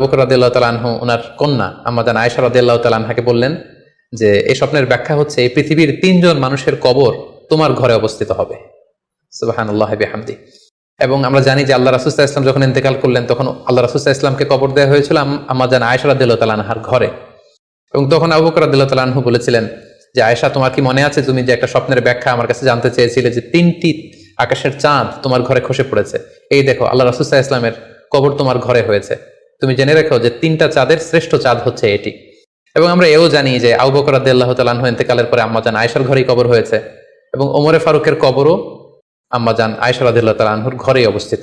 বকর রাদিয়াল্লাহু তাআলা আনহু ওনার কন্যা আম্মাজান আয়েশা রাদিয়াল্লাহু তাআলা আনহাকে বললেন যে এই স্বপ্নের ব্যাখ্যা হচ্ছে এই পৃথিবীর 3 জন মানুষের কবর তোমার ঘরে অবস্থিত হবে। সুবহানাল্লাহি বিহামদি। এবং আমরা জানি যে আল্লাহ রাসূল সাল্লাল্লাহু আলাইহি ওয়াসাল্লাম যখন ইন্তেকাল করলেন তখন আল্লাহ রাসূল সাল্লাল্লাহু আলাইহি ওয়াসাল্লামকে কবর দেওয়া হয়েছিল আম্মাজান আয়েশা রাদিয়াল্লাহু তাআলা আনহার ঘরে। এবং তখন আবু বকর রাদিয়াল্লাহু তাআলা আনহু বলেছিলেন যে আয়েশা, তোমার কি মনে আছে তুমি যে একটা স্বপ্নের ব্যাখ্যা আমার কাছে জানতে চেয়েছিলে যে 3টি আকাশের চাঁদ তোমার ঘরে খসে পড়েছে, এই দেখো আল্লাহ রাসূল সাল্লাল্লাহু আলাইহি ওয়াসাল্লামের কবর তোমার ঘরে হয়েছে, তুমি জেনে রাখো যে 3টা চাঁদের শ্রেষ্ঠ চাঁদ হচ্ছে এটি। এবং আমরা এও জানি যে আবু বকর রাদিয়াল্লাহু তাআলা আনহু ইন্তেকালের পরে আম্মাজান আয়েশার ঘরেই কবর হয়েছে এবং ওমরে ফারুকের কবরও আম্মাজান আয়েশা রাদিয়াল্লাহু তাআলা আনহুর ঘরেই অবস্থিত।